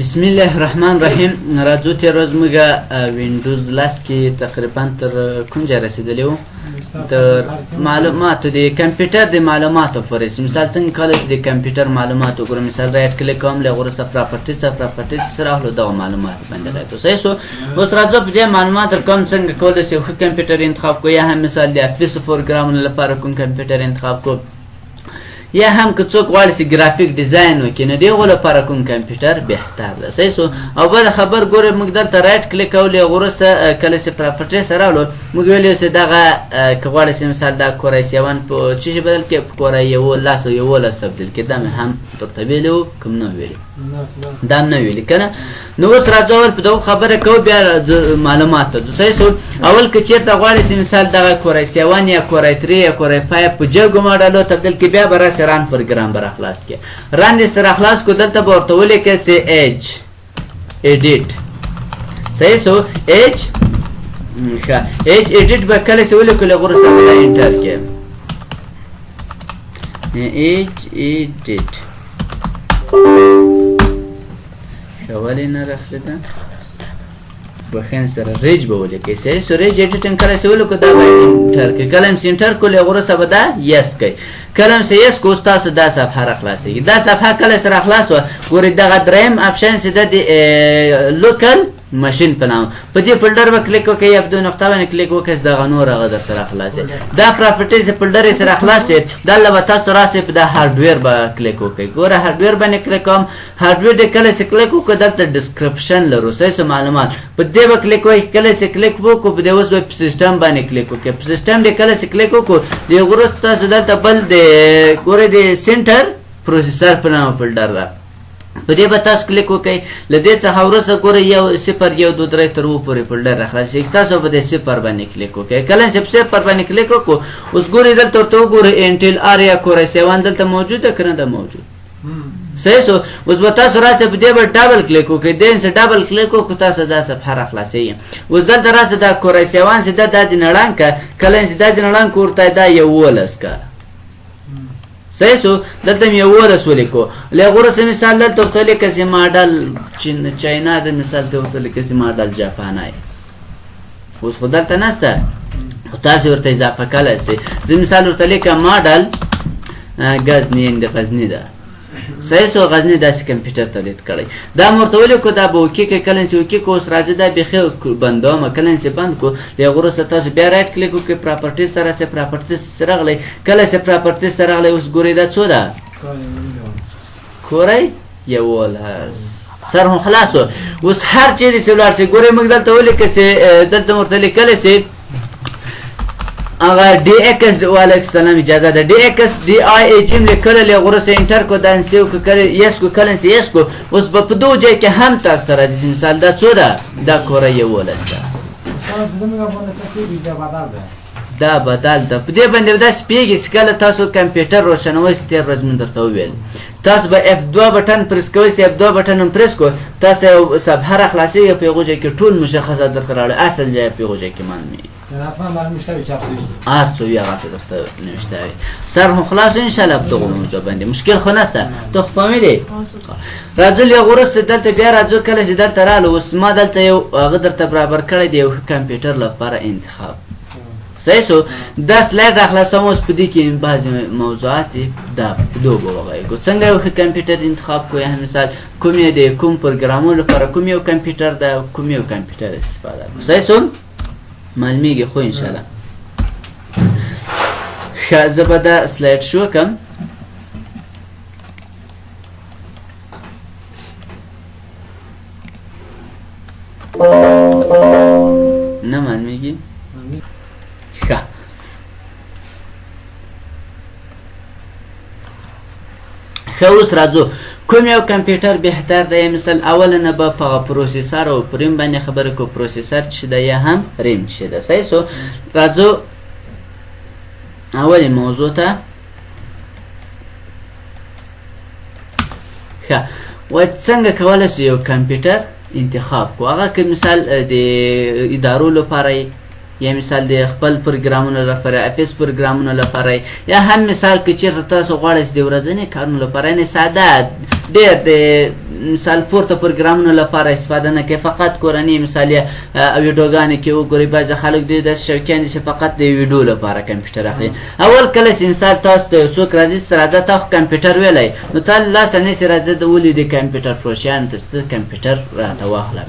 بسم الله الرحمن الرحیم. راځو تېره ورځ موږ وینډوز 10 کې تقریبا تر کوم ځای رسېدلي وو؟ د معلوماتو د کمپیوټر د معلوماتو پورې. مثال څنګه کولی شو د کمپیوټر معلومات وګورو؟ مثال رایټ کلیک کوم، له هغه وروسته پراپرټیز سره راغلو، دغه معلومات باندې رایټ. صحیح شو. اوس راځو په دې معلومات در کوم څنګه کولی شو ښه کمپیوټر انتخاب کړو، یا هم مثال د افیس پروګرامونو لپاره کوم کمپیوټر انتخاب کړو، یا هم که څوک غواړي چې ګرافیک ډیزاین وکړي نو د هغو لپاره کوم کمپیوټر بهتر ده. صحیح شو. او بل خبر ګورئ، موږ دلته رایټ کلیک کوو، له هغه وروسته کله چې پراپرټیز ته راغلو موږ ویلي چې دغه که غواړئ چې مثال دا کورای 7 په څه شي بدل کړي، په کورای 11 او 11 تبدیل کړي. دا مې هم درته ویلي وو، کوم نه ویلي؟ دا هم نه ویلي که نه. نو اوس راځو اول په دغو خبره کوو، بیا د معلوماتو. صحیح شو. اول که چېرته غواړئ چې مثال دغه کورای 7 یا کورای 3 یا کورای 5 په جګو ماډلو تبدیل کړي، بیا به راسې ران پروګرام به راخلاص کړي. ران دې سره خلاص کړو، دلته به ورته ولیکئ چې ایج ایډیټ. صحیح شو. ایج ښه ایج ایډیټ به کله چې ولیکو، له هغه وروسته به دا انټر کړئ. ایج ایډیټ ښه ولې نه راخلې ده؟ بخښنې سره ریج به ولیکئ. صحیح شو. ریج ایډیټنګ کله چې ولیکو دا به انټر کړئ. کله هم چې انټر کړو، له هغه وروسته به دا یس کوئ. کله هم چې یس کړو، ستاسو دا صفحه راخلاصېږي. دا صفحه کله چې راخلاص وه، ګورئ دغه دریم اپشن چې ده د لوکل ماشین په نام، په دې فولډر به کلیک وکړئ، یا په دې نقطه باندې کلیک وکړئ، دغه نور هغه درته راخلاصوي. دا پراپرټیز فولډر یې سره خلاص دی. دا له به تاسو راسئ په دا هارډویر به کلیک وکړئ. ګوره هارډویر باندې کلیک کوم. هارډویر دې کله چې کلیک وکړو، دلته ډسکرپشن لرو. صحیح شو. معلومات په دې به کلیک وکړئ. کله چې کلیک وکړو، په دې اوس به په سیسټم باندې کلیک وکړئ. په سیسټم دې کله چې کلیک وکړو، د هغه وروسته تاسو دلته بل د ګورئ د سینټر پروسیسر په نامه فولډر ده، په دې به تاسو کلیک وکړئ. له دې څخه وروسته ګورئ 0 1 2 3 تر 7 پورې فولډر راخلاصېږي. تاسو به د 0 باندې کلیک وکړئ. کله چې په 0 باندې کلیک وکړو، اوس ګورئ دلته ورته وګورئ انټل آریا کورای 7 دلته موجود ده که نه ده موجود؟ صحیح شو. اوس به تاسو راسئ په دې به ډبل کلیک وکړئ. دې چې ډبل کلیک وکړو، تاسو دا صفحه راخلاصېږي. اوس دلته راسئ دا کورای 7 چې ده دا دې نړنګ که، کله چې دا دې نړنګ کړو، ورته دا 11 که. صحیح شو. دلته مې 11 ولیکو. له هغه وروسته مثال دلته ورته ولیکئ چې ماډل چاینا ده، مثال ته ورته ولیکئ چې ماډل جاپانی. اوس خو دلته نشته، خو تاسو ورته اضافه کولی شئ. زه مثال ورته لیکم ماډل غزني، د غزني ده. صحیح شو. غزني داسې کمپیوټر تولید کړی. دا مې ورته ولیکو، دا به اوکې کوئ. کله چې اوکې کړو، اوس راځي دا بیخي بندومه. کله چې بند کړو، له هغه وروسته تاسو بیا رایټ کلیک وکړئ، پراپرټیز ته راسئ. پراپرټیز راغلی. کله چې پراپرټیز ته راغلی، اوس ګورئ دا څو ده؟ کورای 11 سر هم خلاص و. اوس هر چیرې چې ولاړ شئ، ګورئ موږ دلته ولیکئ چې دلته مې ورته لیکلی چې هغه ډي ایکس، وعلیکم السلام، اجازه ده. ډي ایکس ډي آی ایچ ام لیکلی، له هغه وروسته انټر کړو، دا سیو کړو، کله یس کړو، کله چې یس کړو. اوس به په دغو ځای کې هم تاسو ته راځي. مثال دا څو ده؟ دا کورای 11 ده. دا بدل ده. په دې باندې داسې پوهېږي چې کله تاسو کمپیوټر روښانوئ، چې تېره ورځ مې درته وویل، تاسو به F2 بټن پرېس کوئ. چې F2 بټن هم پرېس کړو، تاسو یو صفحه راخلاصېږي، په هغو ځای کې ټول مشخصات درته راوړي. اصل ځای په هغو ځای کې معلومېږي. هر څه وي هغه ته درته نوشته وي. سر هم خلاص انشاءالله په دغو موضوع باندې مشکل خو نشته. ته خو فهمیدې؟ راځو له هغه وروسته دلته بیا راځو. کله چې دلته راغلو، اوس ما دلته یو هغه درته برابر کړی دی، یو ښه کمپیوټر لپاره انتخاب. صحیح شو. دا سلاید راخلاصوم. اوس په دې کې بعضې موضوعات دا په دوو ووایو، څنګه یو ښه کمپیوټر انتخاب کړو، یا مثال کوم یې د کوم پروګرامونو لپاره کوم یو کمپیوټر ده، کوم یو کمپیوټر استفاده کړو. صحیح شو. معلومیږي خو انشاءالله. ښه، زه به دا سلاید شو کړم. نه معلومیږي. ښه، اوس راځو کوم یو کمپیوټر بهتر دی. مثال اوله نه به په پروسیسر او ریم باندې خبرې کوو. پروسیسر چې ده یا هم ریم چې ده. صحیح شو. راځو اولې موضوع ته. ښه، وایي څنګه کولی شو یو کمپیوټر انتخاب کړو. هغه که مثال د ادارو لپاره یا مثال د خپل پروګرامونو لپاره افیس پروګرامونو لپاره یا هم مثال که چېرته تاسو غواړئ چې د ورځني کارونو لپاره یعنې ساده ډېر د مثال پورته پروګرامونو لپاره استفاده نه کوي فقط کورنۍ مثال یې ویډیوګانې کې وګورئ بعضې خلک دوی داسې شوقیان دي چې فقط د ویډیو لپاره کمپیوټر اخلي اول کله چې مثال تاسو ته څوک راځي چې راځه تا خو کمپیوټر ویلی نو تا لاسه نیسې راځه د ولې د کمپیوټر فروشیانو ته چې ته کمپیوټر راته واخله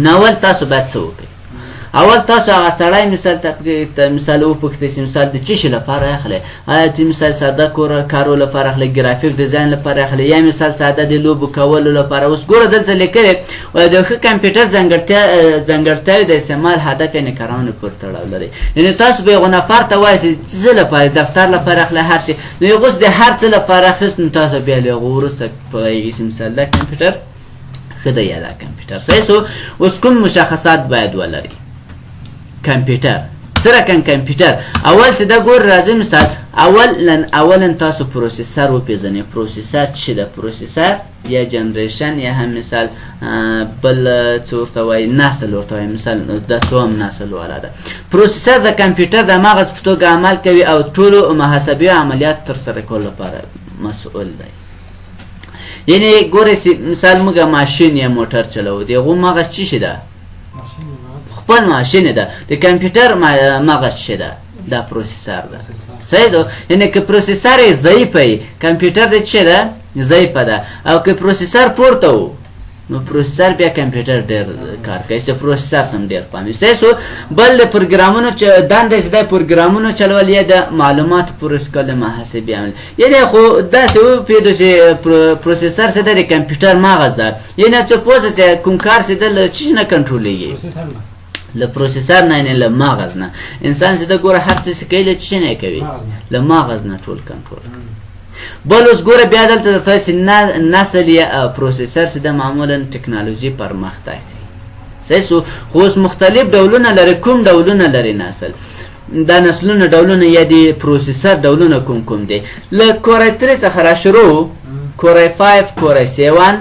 نو اول تاسو باید څه وکړئ اول تاسو هغه سړی مثال ته مثال وپوښتئ چې مثال د څه شي لپاره اخلئ آیا چې مثال ساده کارو لپاره اخلئ ګرافیک ډیزاین لپاره اخلئ یا مثال ساده د لوبو کولو لپاره اوس ګوره دلته لیکلې وایي د ښه کمپیوټر ځانګړتیاوې د استعمال هدف یعنې کارونې پورې تړاو لري یعنې تاسو به یو نفر ته وایئ چې څه لپاره دفتر لپاره اخلئ هر شي نو یو اوس د هر څه لپاره اخیست نو تاسو بیا له هغه وروسته پوهېږئ چې مثال دا کمپیوټر ښه دی یا دا کمپیوټر صحیح سو اوس کوم مشخصات باید ولري کمپیوټر څرنګه کمپیوټر اول چې دا ګور راځي مثال اولا تاسو پروسیسر وپېژنئ پروسیسر څه ده پروسیسر یا جنریشن یا هم مثال بل څه ورته وایي نسل ورته وایي مثال دا څوم نسل والا ده پروسیسر د کمپیوټر د مغز په توګه عمل کوي او ټولو محاسبي عملیات ترسره کولو لپاره مسؤل دی یعنې ګورئ مثال موږ ماشین یا موټر چلوو د هغو مغز څه شي ده خپل ماشین ده د کمپیوټر مغز څه ده دا پروسیسر ده صحیح ده یعنې که پروسیسر یې ضعیفه وي کمپیوټر د څه ده ضعیفه ده او که پروسیسر پورته و نو پروسیسر بیا کمپیوټر ډېر کار کوي چې پروسیسر ته هم ډېر پام وي صحیح سو بل د پروګرامونو دنده چې د پروګرامونو چلول یا د معلوماتو پروسس کول د محاسبې عمل یعنې خو داسې وپوهېدو چې پروسیسر چې ده د کمپیوټر مغز ده یعنې څه پوه شه چې کوم کار چې ده له څه نه کنټرولېږي له پروسیسر نه یعنې له مغز نه انسان چې ده ګوره هر څه چې کوي له څه نه کوي له مغز نه ټول کنټرول بل اوس ګوره بیا دلته درته وایي چې نسل یا پروسیسر چې ده معمولا ټکنالوژي پرمختګ کوي صحیح سو خو اوس مختلف ډولونه لري کوم ډولونه لري نسل دا نسلونه ډولونه یا د پروسیسر ډولونه کوم دي له کورای 3 څخه راشروع کورای 5 کورای 7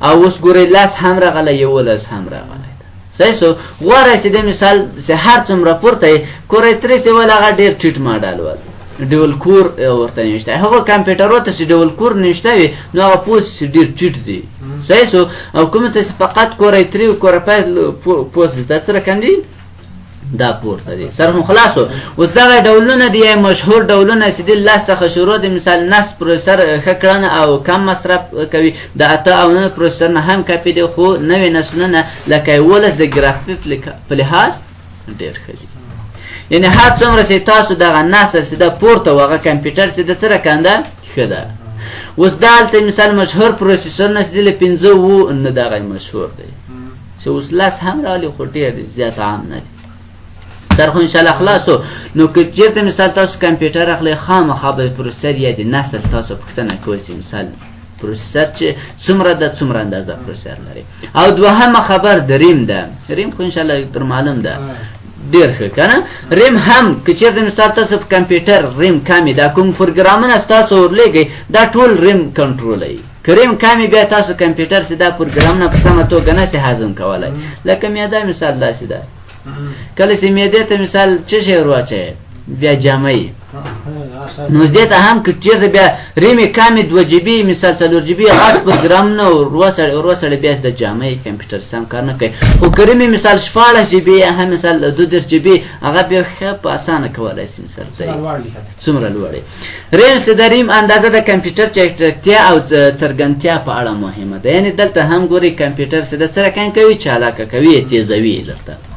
او اوس ګورئ 10 هم راغلی 11 هم راغلی صحیح سو غوره چې د مثال چې هر څومره پورته یې کورای 3 چې ول هغه ډېر ټیټ ماډل ول ډول کور ورته نشته هغه کمپیوټرو ته چې ډول کور نشته وي نو هغه پوس ډېر ټیټ دی صحیح سو او کوم ته فقط کورای 3 او کورای 5 پوس دا سره کم دي دا پورته دي سره هم خلاصو اوس دغه ډولونه دي مشهور ډولونه چې د 10 څخه شروع دي مثال نس پروسیسر ښه کړنه او کم مصرف کوي د 8 او 9 پروسیسر نه هم کاپي دي خو نوې نسلونه لکه 11 د ګرافیک په لحاظ ډېر ښه دي یعنې هر څومره چې تاسو دغه نسل چې د پورته هغه کمپیوټر چې د سره کنده ښه ده اوس دلته مثال مشهور پروسیسرونه چې د 15 و نه دغه مشهور دی چې اوس 10 هم راغلي خو ډېر زیات عام نه دي سر خو انشاءالله خلاصو نو که چېرته مثال تاسو کمپیوټر اخلئ خامخا به پروسیسر یا د نسل تاسو پوښتنه کوئ چې مثال پروسیسر چې څومره ده څومره اندازه پروسیسر لري او دوهمه خبر د ریم ده ریم خو انشاءالله در معلوم ده ډېر ښه که نه ریم هم که چېرته مثال تاسو په کمپیوټر ریم کمې دا کوم پروګرامونه ستاسو ورلېږئ دا ټول ریم کنټرولوي که ریم کمې بیا تاسو کمپیوټر چې دا پروګرامونه په سمه توګه نسي هضم کولی لکه میاده مثال داسې ده کله چې معدې ته مثال څه شی ور واچوې بیا جامه نو دې ته هم که چېرته بیا ریم یې کمې 2 GB مثال 4 GB غټ پروګرامونه ور وسړی بیا د جامه کمپیوټر سم کار نه کوي خو که ریم مثال 14 GB یا هم مثال 32 GB هغه بیا ښه په اسانه کولی شي مثال څومره لوړ ریم چې د ریم اندازه د کمپیوټر چټکتیا او څرګندتیا په اړه مهمه ده یعنې دلته هم ګورئ کمپیوټر چې د سره کار کوي چالاکه کوي تیزوي درته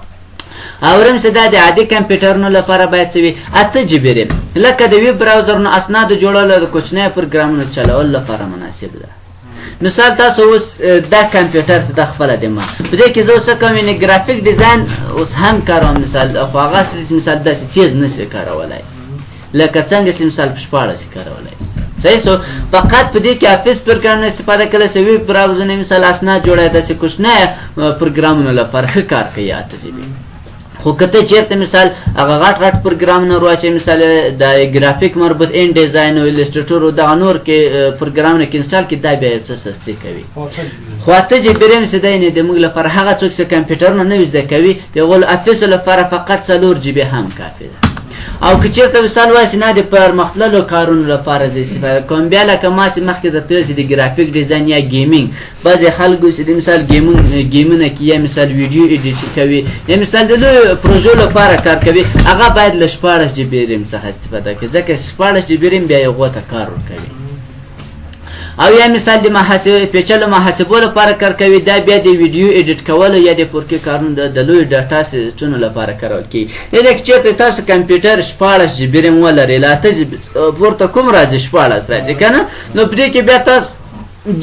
او ریم چې دا د عادي کمپیوټرونو لپاره باید څه وي 8 GB ریم لکه د ویب براوزرونو اسنادو جوړولو د کوچنیو پروګرامونو چلولو لپاره مناسب ده مثال تاسو اوس دا کمپیوټر چې د خپله دی ما په دې کې زه اوس څه کوم یعنې ګرافیک ډیزاین اوس هم کاروم مثال خو هغه مثال داسې تیز نشي کارولی لکه څنګه چې مثال په 14 کارولی صحیح سو فقط په دې کې افیس پروګرامونه استفاده کله چې ویب براوزرونه مثال اسناد جوړوي داسې کوچنی پروګرامونو لپاره ښه کار کوي 8 GB خو کته چیرته مثال هغه غټ پروګرامونه راوچې مثال د ګرافیک مربوط ان ډیزاین او الستریټور او د نور کې پروګرامونه کې انسټال کې دا بیا څه سستي کوي خو اته جی بی ریم سده نه د موږ لپاره هغه څوک چې کمپیوټر نه وزده کوي د غول افیس لپاره فقط 4 جی بی هم کافي ده او که چیرته مثال وایي نه د پرمختللو کارونو لپاره زی استفاده کوم بیا لکه ما چې مخکې د توسې د ګرافیک ډیزاین یا گیمینګ بعضې خلکو چې د مثال گیمونه کې یا مثال ویډیو ایډیټ کوي یا مثال د لویو پروژو لپاره کار کوي هغه باید له 14 جی بی ریم څخه استفاده کوي ځکه 14 جی بی ریم بیا هغو ته کار ورکوي او یا مثال د پیچلو محاسبو لپاره کار کوي دا بیا د ویډیو ایډیټ کولو یا د 4K کارونو د لوی ډاټا سیسټمونو لپاره کارول کیږي یعنې که چېرته تاسو کمپیوټر 14 جی بی ریم ولرئ له 8 جی بي پورته کوم راځي 14 راځي که نه نو په دې کې بیا تاسو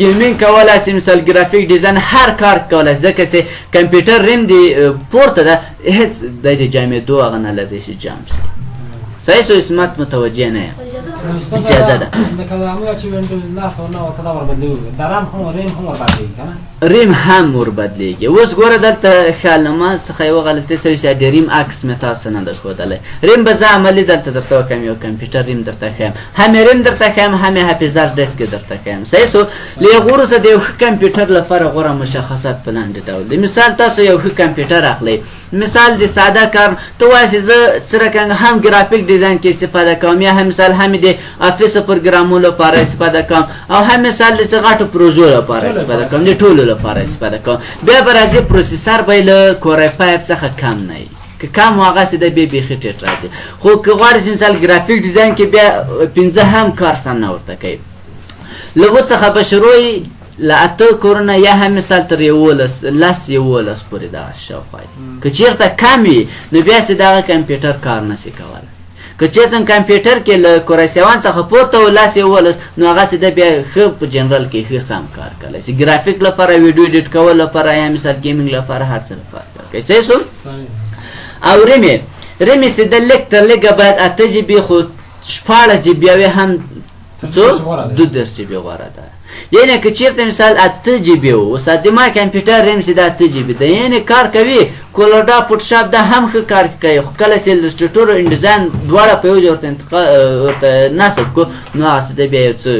گیمینګ کولای شئ مثال ګرافیک ډیزاین هر کار کولای شئ ځکه چې کمپیوټر ریم د پورته ده هېڅ د جامېدو هغه نه لري چې جام شي صحیح سو اسمت متوجه نه یم اجازه ده ریم هم ور بدلیږي اوس ګوره دلته خیال ما څخه یوه غلطي سوې چې د ریم عکس مې تاسو نه در ښودلی ریم به زه عملي دلته درته وکړم یو کمپیوټر ریم درته ښیم هم یې ریم درته ښیم هم یې حافظه ډسک درته ښیم صحیح سو له هغو وروسته د یو ښه کمپیوټر لپاره غوره مشخصات په لاندې ډول دي مثال تاسو یو ښه کمپیوټر اخلئ مثال د ساده کار ته وایې چې زه څه رقم هم ګرافیک ډیزاین کې استفاده کوم یا هم مثال هم د افیس پروګرامونو لپاره استفاده کوم او هم مثال د څه غټو پروژو لپاره استفاده کوم د ټولو لپاره استفاده کوم بیا به راځي پروسیسر به یې له کور i5 څخه کم نه وي که کم و هغسې د بیا بیخي ټیټ راځي خو که غواړې چې مثال ګرافیک ډیزاین کې بیا 15 هم کار سم نه ورته کوي له و څخه به شروع له 8 کورونه یا هم مثال تر 11 پورې دغسې شاوخوا دي که چېرته کم وي نو بیا چې دغه کمپیوټر کار نشي کولی که چېرته کمپیوټر کې له کور i7 څخه پورته و 11 نو هغسې د بیا ښه په جنرال کې ښه سم کار کولی شي ګرافیک لپاره ویډیو ایډیټ کول لپاره یا مثال گیمینګ لپاره هر څه لپاره کار کوي صحیح شو او ریم چې د لږ تر لږه باید 8 جی بي خو 14 جی بي هم څو 12 جی بي غوره ده یعنی که چیرته مثال 8 جی بي و اوس د ما کمپیوټر ریم چې د 8 جی بي ده یعنی کار کوي کولوډا فوټوشاپ دا هم ښه کار کوي خو کله چې الستریټور او انډیزاین دواړه په یو ځای ورته نصب کړو نو هغسې د بیا یو څه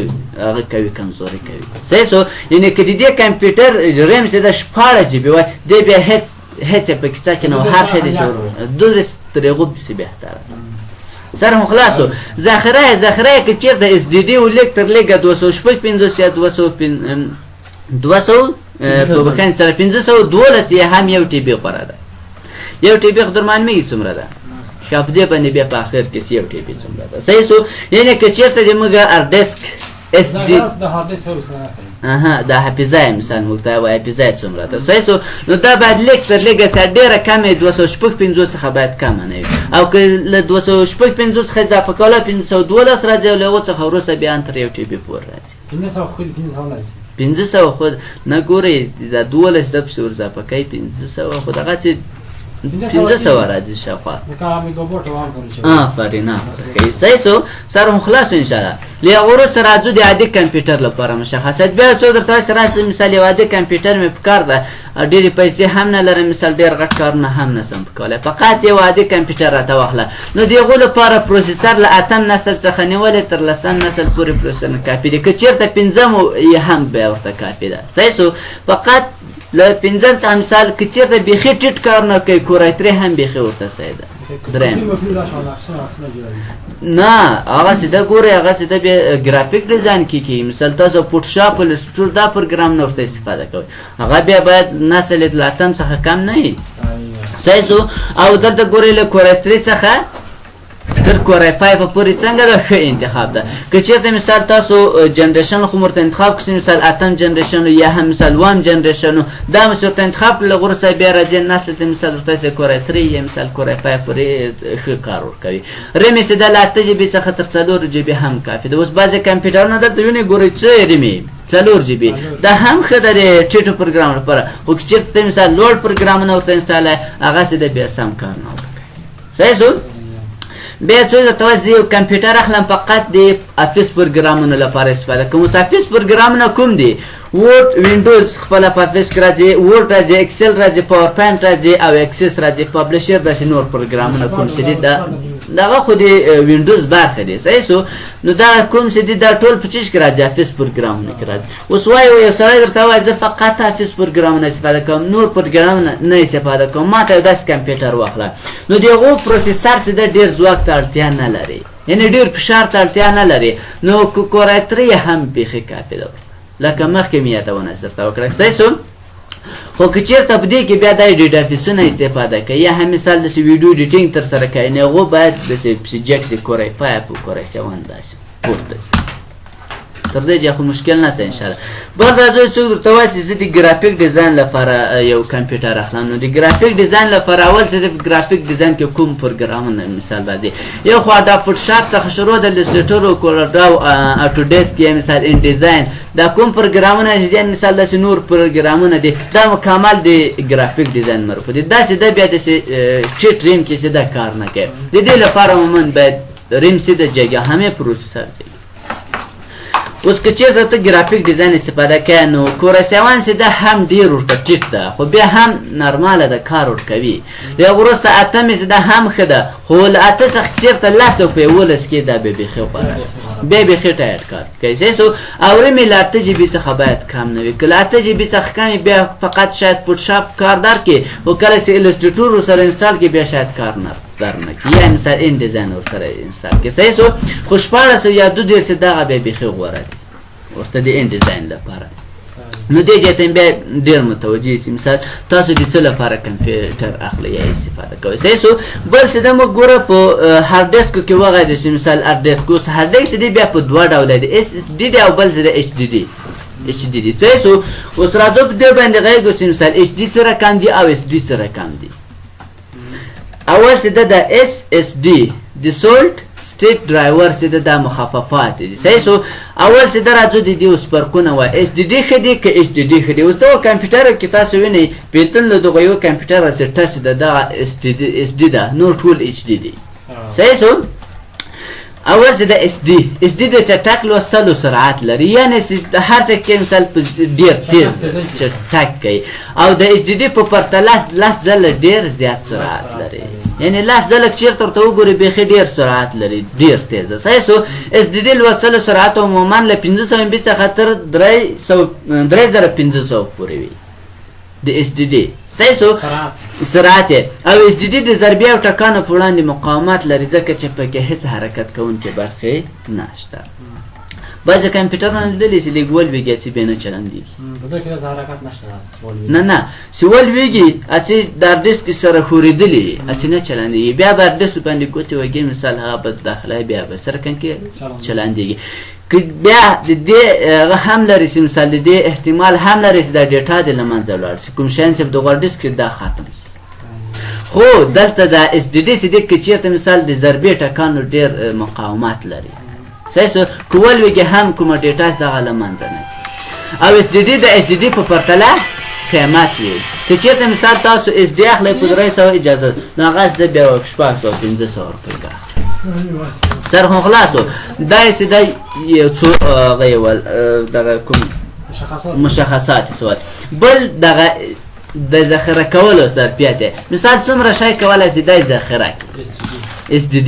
هغه کوي کمزوري کوي صحیح سو یعنی که د دې کمپیوټر ریم چې د 14 جی بي وای دی بیا هېڅ په کیسه کې نه و هر شی د دوه تر هغو پسې بهتره سر هم خلاصو ذخیره که چېرته اس ډي ډي و لږ تر لږه 255 یا 200 په بخښنې سره 512 یې هم یو ټي بي غوره ده یو ټي بي خو در معلومېږي څومره ده ښه په دې باندې بیا په اخر کې یو ټي بي څومره ده صحیح سو یعنې که چېرته د موږ هارډسک اس ډي د حافظه یې مثال موږ ته وایي حافظه یې څومره ده صحیح سو نو دا باید لږ تر لږه سره ډېره کمه 255 څخه باید کمه نه وي او که له 255 څخه اضافه کوله 512 راځي او له هغو څخه وروسته بیا تر یو ټي بي پورې راځي 500 خو نه ګورئ دا 12 د پسې ور اضافه کوي 500 خو دغسې 500 راځي شاوخوا آفرین صحیح سو سر هم خلاص انشاءالله له هغو وروسته راځو د عادي کمپیوټر لپاره مشخصات بیا څو درته وایي چې مثال یو عادي کمپیوټر مې پکار ده ډېرې پیسې هم نه لرم مثال ډېر غټ کارونه هم نشم کولی فقط یو عادي کمپیوټر راته واخله نو د هغو لپاره پروسیسر له 8 نسل څخه نیولې تر 10 نسل پورې پروسیسر کافي دی که چېرته 5 یې هم بیا ورته کافي ده صحیح سو فقط له 5 څخه مثال که چېرته بیخي ټیټ کارونه کوي کور i3 هم بیخي ورته صحیح ده درېیم نه هغسې ده ګورئ هغسې ده بیا ګرافیک ډیزاین کې کېږي مثال تاسو فوټوشاپ الستریټور دا پروګرامونه ورته استفاده کوئ هغه بیا باید نسل یې له 8 څخه کم نه وي صحیح سو او دلته ګورئ له کور i3 څخه تر کور i5 پورې څنګه ده ښه انتخاب ده که چېرته مثال تاسو جنریشن خو ورته انتخاب کړئ مثال 8 جنریشن یا هم مثال 1 جنریشن دا مې ورته انتخاب کړل هغه وروسته بیا راځي نسل ته مثال ورته کور i3 یا مثال کور i5 پورې ښه کار ورکوي ریم یې چې دا له 8 جی بي څخه تر 4 جی بي هم کافي ده اوس بعضې کمپیوټرونه دلته وینئ ګورئ څه ریم 4 جی بي دا هم ښه ده د ټیټو پروګرام لپاره خو که چېرته مثال لوړ پروګرامونه ورته انسټال هغسې د بیا سم کار نه ورکوي صحیح سو بیا څو درته وایي زه یو کمپیوټر اخلم فقط د افیس پروګرامونو لپاره استفاده کوم اوس افیس پروګرامونه کوم دي وورد وینډوز خپل په افیس کې راځي، وورد راځي، اکسل راځي، پاور پوینټ راځي او اکسس راځي، پبلشر داسې نور پروګرامونه کوم چې دي دغه خو د وینډوز برخه دي. صحیح سو. نو دا کوم چې دي دا ټول په چیش کې راځي، افیس پروګرامونه کې راځي. اوس وایي یو سړی درته وایي زه فقط افیس پروګرامونه استفاده کوم، نور پروګرامونه نه استفاده کوم، ما ته داسې کمپیوټر واخله. نو د هغو پروسیسر چې ده ډېر ځواک ته اړتیا نه لري، یعنې ډېر فشار ته اړتیا نه لري. نو کورای 3 هم بیخي کافي ده لکه مخکې مې یادونه درته وکړه. صحیح سو. خو که چېرته په دې کې بیا دا ایډیټ افیسونه استفاده کوي یا هم مثال داسې ویډیو ایډیټینګ ترسره کوي، نو هغو باید داسې پسجکس کورای 5 او کورای 7 داسې پورته شي. تر دې خو مشکل نشته انشاءالله. بل راځو څوک درته وایي چې زه د ګرافیک ډیزاین لپاره یو کمپیوټر اخلم. نو د ګرافیک ډیزاین لپاره اول چې د ګرافیک ډیزاین کې کوم پروګرامونه مثال راځي، یو خو دا فوټوشاپ څخه شروع د ایلسټریټر او کورلډا او اټوډیسک یا مثال ان ډیزاین دا کوم پروګرامونه دي مثال داسې نور پروګرامونه دي دا مکمل د ګرافیک ډیزاین مربوط دي. داسې د بیا داسې چټ ریم کې دا کار نه کوي. د دې لپاره عموما باید ریم سي د جګه همې پروسیسر دی. اوس که چېرته ته ګرافیک ډیزاین استفاده کوې نو کورای 7 چې ده هم ډېر ورته ټیټ ده خو بیا هم نرماله ده، کار ورکوي. د هغه وروسته 8 چې ده هم ښه ده، خو له 8 څخه چېرته 10 او په 11 کې دا بیا بیخي غوره بیا بیخي ټایټ کار کوي. صحیح سو. او رمې له 8 جی بي څخه باید کم نه وي. که له 8 جی بي څخه کم وي بیا فقط شاید فوټوشاپ کار درکړي، خو کله چې ایلسټریټر ورسره انسټال کړي بیا شاید کار نه درنه کړي یا مثال ان ډیزاین ورسره انسټال کړي. صحیح سو. خو 14 یا 2 چې دغه بیا بیخي غوره دي ورته د ان ډیزاین لپاره. نو دې ځای ته بیا ډېر متوجه شي مثال تاسو د څه لپاره کمپیوټر اخلئ یا استفاده کوئ. صحیح سو. بل څه ده موږ ګوره په هارډ ډیسک کې وغږېدو چې مثال هارډ ډیسک اوس هارډ ډیسک دی بیا په 2 ډوله دی، اس اس ډي دی او بل څه دی ایچ ډي دی. ایچ ډي دی. صحیح سو. اوس راځو په دې باندې غږېږو چې مثال ایچ ډي څه رقم دی او اس ډي څه رقم دی. اول څه ده د اس اس ډي د سولټ سټیټ ډرایور چې د مخففات دي. صحیح سو. اول چې دا راځو د دې اوس فرقونه وایي اس ډي ډي ښه دی که ایچ ډي ډي ښه دی. اوس دغه کمپیوټر کې تاسو وینئ پیتن له دغه یو کمپیوټر چې ټچ ده دغه اس ډي ده، نور ټول ایچ ډي دي. صحیح سو. اول چې د اس ډي د چټک لوستلو سرعت لري، یعنې چې هر څه کې مثال ډېر تیز چټک کوي، او د ایچ ډي په پرتله 10 ځله ډېر زیات سرعت لري، یعنې 10 ځله چېرته ورته وګورئ بیخي ډېر سرعت لري، ډېر تیز ده. صحیح سو. اس ډي ډي لوستلو سرعت عموما له 500 MB څخه تر 3500 پورې وي د اس ډي ډي. صحیح سو. سرعت او اس ډي ډي د ضربې او ټکانو په وړاندې مقاومت لري ځکه چې پکې هیڅ حرکت کوونکې برخې نشته. بعضې کمپیوټرونه لیدلي چې لږ ولوېږي چې بیا نه چلندېږي. نه چې ولوېږي چې د هارډ ډیسک سره ښورېدلي چې نه چلندېږي، بیا به هارډ ډیسک باندې ګوتې وږي مثال هغه به داخله بیا به سره کې چلندېږي. که بیا د دې هغه هم لري چې مثال د دې احتمال هم لري چې دا ډیټا دې له منځه ولاړ شي، کوم شیان چې په دغه هارډ ډیسک کې دا ختم شي. خو دلته دا اس ډي ډي چې دی که چېرته مثال د ضربې ټکانو ډېر مقاومت لري. صحیح سو. که ولوېږي هم کومه ډیټا چې دغه له منځه نه ځي. او اس ډي ډي د ایچ ډي ډي په پرتله قیمت وي. که چېرته مثال تاسو ایچ ډي اخلئ په 300 اجازه نو هغه چې ده بیا 600-500 روپۍ به اخلي. سر خو خلاصو. دا یې چې دی یو څو هغه یې ول دغه کوم مشخصات یې سوال. بل دغه د ذخیره کولو ظرفیت مثال څومره شی کولی شي دی ذخیره کړي. اس ډي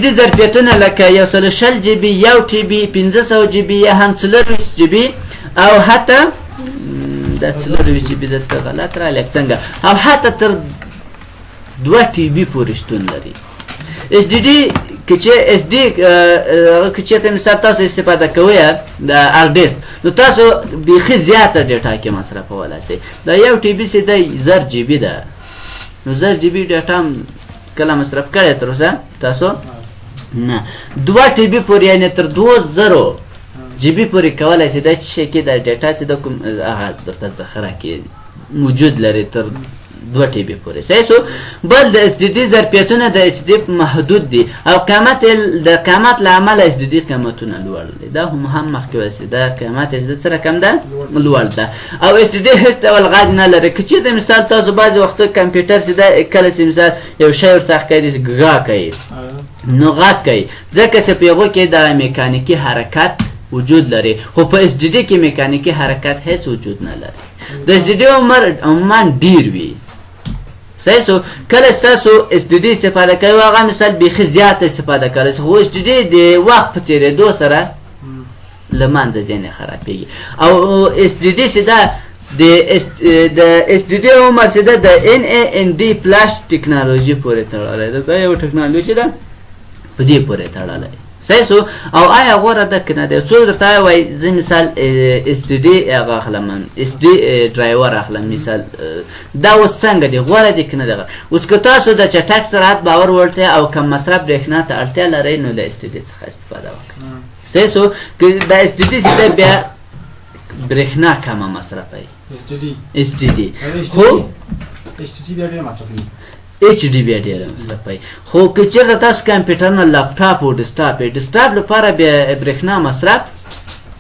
ډي ظرفیتونه لکه 120 جی بي، 1 ټي بي، 500 جی بي یا هم 24 جی بي او حتی دا 24 جی بي دلته غلط راغلی څنګه، او حتی تر 2 ټي بي پورې شتون لري. اس ډي ډي که چې اس ډي که چېرته مثال تاسو استفاده کوئ د هارډ ډیسک نو تاسو بیخي زیاته ډیټا کې مصرفولی شئ. دا 1 ټي بي چې دی 1000 جی بي ده، نو 1000 جی بي ډیټا هم کله مصرف کړی تر اوسه تاسو نه. 2 ټي بي پورې یعنې تر 2000 جی بي پورې کولی شئ دا چې شی کې دا ډیټا چې د کوم هغه درته ذخیره کې موجود لري تر 2 ټي بي پورې. صحیح سو. بل د اس ډي ډي ظرفیتونه د ایچ ډي محدود دي او قیمت د قیمت له امله ایچ ډي ډي قیمتونه لوړ دي. دا هم مخکې ویل شي دا قیمت ایچ ډي څه رقم ده؟ لوړ ده. او ایچ ډي ډي هېڅ ډول غږ نه لري. که چېرته مثال تاسو بعضې وختو کمپیوټر چې ده کله چې مثال یو شی ورته ښکاري غږ کوي نو غږ کوي ځکه چې په هغو کې د میکانیکي حرکت وجود لري خو په اس ډي ډي کې میکانیکي حرکت هیڅ وجود نه لري د اس ډي ډي عمر عموما ډیر وي صحیح سو کله تاسو اس ډي ډي استفاده کوي هغه مثال بیخي زیات استفاده کوي خو اس ډي ډي د وخت په تیریدو سره له منځه ځینې خرابېږي او اس ډي ډي سیده د اس ډي ډي عمر سیده د ان ای ان ډي فلاش ټکنالوژي پورې تړلی ده دا یو ټکنالوژي ده په دې پورې تړلی صحیح سو او آیا غوره ده که نه دی څوک درته وایي زه مثال اس ډي ډي هغه اخلم اس ډي ډرایور اخلم مثال دا اوس څنګه دی غوره دی که نه دی اوس که تاسو د چټک سرعت باور وړتیا او کم مصرف برېښنا ته اړتیا لرئ نو له اس ډي ډي څخه استفاده وکړئ صحیح سو که د اس ډي ډي سیده بیا برېښنا کمه مصرفوي اس ډي ډي خو ایچ ډي بیا ډېره مصرفوي خو که چېرته تاسو کمپیوټر نه لپټاپ او ډیسکټاپ لپاره بیا برېښنا مصرف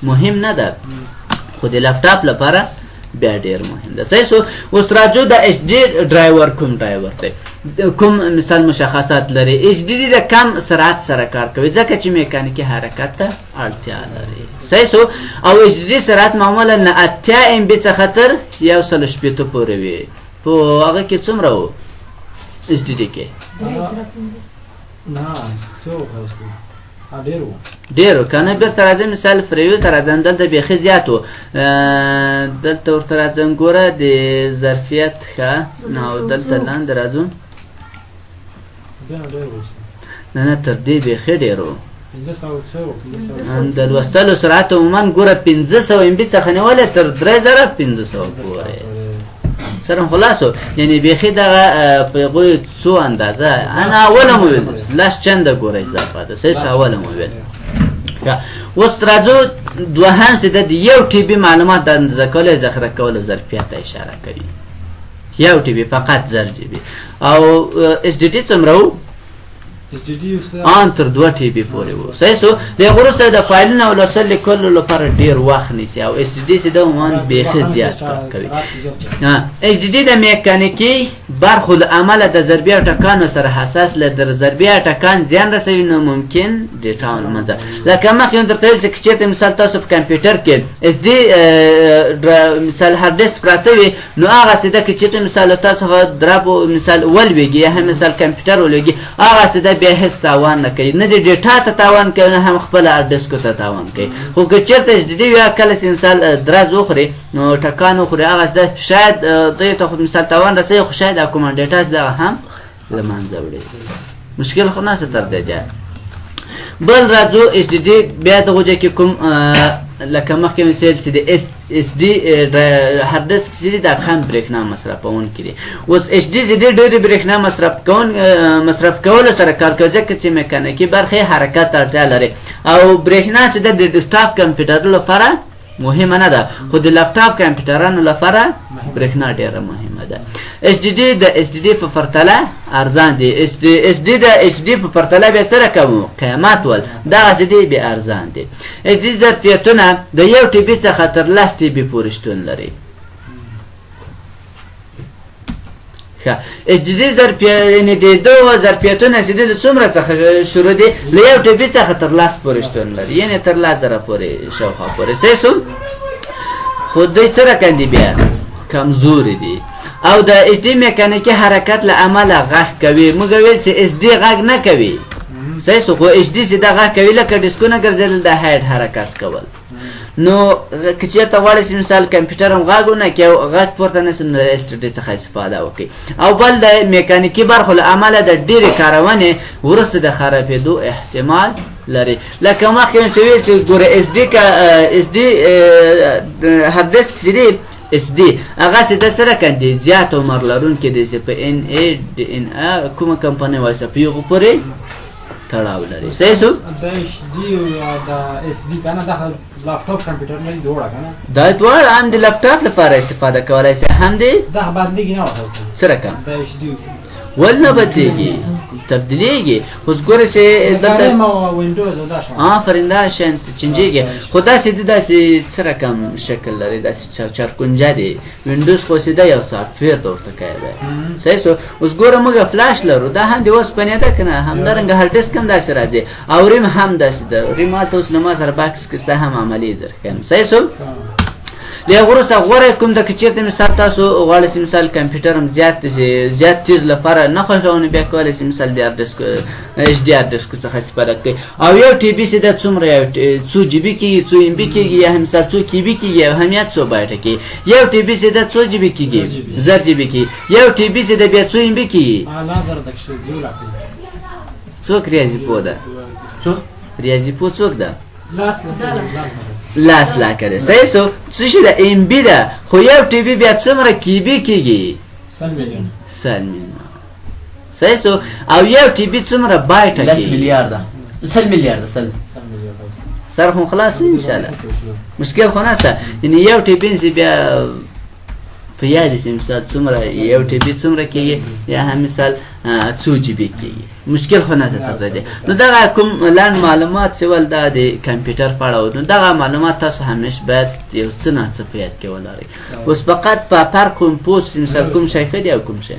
مهم نه ده خو د لپټاپ لپاره بیا ډېر مهم ده صحیح سو اوس راځو د ایچ ډي ډرایور کوم ډرایور دی کوم مثال مشخصات لري ایچ ډي د کم سرعت سره کار کوي ځکه چې میکانیکي حرکت ته اړتیا لري صحیح سو او ایچ ډي سرعت معمولا نه 80 ام بي څخه تر 160 پورې وي په هغه کې څومره و اس ډي ډي کې ډېرو کنه بیرته راځم مثال فریو ته راځم دلته بیخي زیات و دلته ورته راځم ګوره د ظرفیت ښه نو دلته لاندې راځو نه تر دې بیخي ډېر و د لوستلو سرعت عموما ګوره 500 ام بي څخه نیولې تر 3500 پورې سره خلاصو یعنی بیخي دغه په هغوی څو اندازه انا اوله مو ویل لس چنده ګوره اضافه ده صحیح اوله مو ویل اوس راځو دوهم سیده د یو ټي بي معلومات د اندازه کولو ذخیره کولو ظرفیت ته اشاره کوي یو ټي بي فقط زر جي بي او اس ډي ټي څومره و ان تر 2 ټي بي پورې و صحیح سو د وروسته د فایلونو او لوستل لیکلو لپاره ډیر وخت نیسي او اس ډي سي د عموما بیخي زیات کار کوي اس ډي د میکانیکي برخو له عمله د ضربې او ټکانو سره حساس له در ضربې او ټکان زیان رسوي نو ممکن ډیټا ولمنځه لکه مخکې هم درته ویل چې چېرته مثال تاسو په کمپیوټر کې اس ډي مثال هارد ډیسک پراته وي نو هغه سیده کې چېرته مثال تاسو درب مثال ولویږي یا هم مثال کمپیوټر ولویږي هغه سیده بیا هیڅ تاوان نه کوي نه د ډیټا ته تاوان کوي نه هم خپل هارد ډیسک ته تاوان کوي خو که چېرته اس ډي ډي یا کله چې مثال درز وخوري نو ټکان وخوري هغه سیده شاید دوی ته مثال تاوان رسوي خو شاید کومه ډیټا دغه هم له منځه وړي مشکل خو نهسته تر دې ځایه بل راځو اس ډي ډي بیا دغه ځای کې کوم لکه مخکې مې ویل چې د اس ډي هارد ډیسک چې دا کم برېښنا مصرفوونکی دی اوس اس ډي ډېرې برېښنا مصرف کولو سره کار کوي ځکه چې میکانیکي برخې حرکت ته اړتیا لري او برېښنا چې د ډیسکټاپ کمپیوټر لپاره مهمه نه ده خو د لپټاپ کمپیوټرانو لپاره برېښنا ډېره مهمه ده اس ډي ډي د اس ډي ډي په پرتله ارزان دي اس ډي د ایچ ډي په پرتله بیا څه رقم قیمت ول دغسې دي بیا ارزان دي ایچ ډي ظرفیتونه د یو ټي بي څخه تر 10 ټي بي پورې شتون لري ایچ ډي ډي یعنې د دوه ظرفیتونه چې دي له څومره څخه شروع دي له یو ټي بي څخه تر 10 پورې شتون لري یعنې تر 10,000 پورې شاوخوا پورې صحیح شو خو دوی څه رقم دي بیا کمزوري دي او د ایچ ډي میکانیکي حرکت له امله غږ کوي موږ ویل چې اس ډي غږ نه کوي صحیح شو خو ایچ ډي سیده غږ کوي لکه ډیسکونه ګرځېدل د هایډ حرکت کول نو که چېرته غواړئ چې مثال کمپیوټر هم غږ ونه کړي او غږ پورته نه شي نو د اس ډي ډي څخه استفاده وکړئ او بل د میکانیکي برخو له امله د ډېرې کارونې وروسته د خرابېدو احتمال لري لکه مخکې مې ویل چې ګوره اس ډي هارد ډیسک چې دی اس ډي هغه سیده څه رقم دی زیات عمر لرونکی دی چې په ان ای ډي ان ا کومه کمپنۍ وایي په هغو پورې تړاو لري صحیح شو د ایچ ډي او د اس ډي کنه د لپټاپ کمپیوټر نه جوړه کنه دا دواړه هم د لپټاپ لپاره استفاده کولای شي هم دی دا بدلېږي نه وخت څه رقم د ایچ ډي ول نه بدلېږي تبدیلیږي اوس ګوره چې دلته ما وینډوز او دا شو آفرین دا شان چنجيږي خو داسې داسې څه رقم شکل لري داسې چارکونجه دی وینډوز خو سیده یو سافټویر ته ورته کوي صحیح سو اوس ګوره موږ فلاش لرو دا هم د اوسپنې ده که نه همدارنګه هارډ ډیسک هم داسې راځي او ریم هم داسې ده ریم هلته اوس له ما سره باکس کې ستا هم عملي درښیم صحیح سو له هغه وروسته غوره کوم ده که چېرته مثال تاسو غواړئ چې مثال کمپیوټر هم زیات تیز لپاره نه خوښوئ نو بیا کولی شئ مثال د هارډ ډیسک ایچ ډي هارډ ډیسک څخه استفاده کوئ او یو ټي بي چې ده څومره څو جي بي کېږي څو ام بي کېږي یا مثال څو کې بي کېږي او هم یا څو بایټه کېږي یو ټي بي چې ده څو جي بي کېږي 1000 جي بي کېږي یو ټي بي چې ده بیا څو ام بي کېږي څوک ریاضي پوه ده څوک ریاضي پوه څوک ده لاس لاکه ده صحیح سو څه شي ده ام بي ده خو یو ټي بي بیا څومره کې بي کېږي 100 میلیون صحیح سو او یو ټي بي څومره بایټه کېږي 10 میلیارده 100 میلیارده سر خو خلاص ان شاء الله مشکل خو نشته یعنی یو ټي بي بیا په یاد شي مثال څومره یو ټي بي څومره کېږي یا هم مثال څو جي بي کېږي مشکل خو نه تر دې نو دغه کوم لاند معلومات چې ول د کمپیوټر په اړه نو دغه معلومات تاسو همیشه باید یو څه نه څه په یاد کې ولرئ اوس فقط په پر کوم پوسټ مثال کوم شي کړي او کوم شي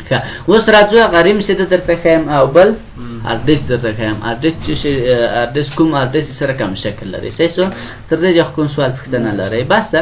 ښه اوس راځو غریم څه درته خیم او بل هارډ ډیسک درته خیم هارډ ډیسک چې هارډ ډیسک کوم هارډ ډیسک سره کوم شکل لري صحیح تر دې کوم سوال پوښتنه لرئ بس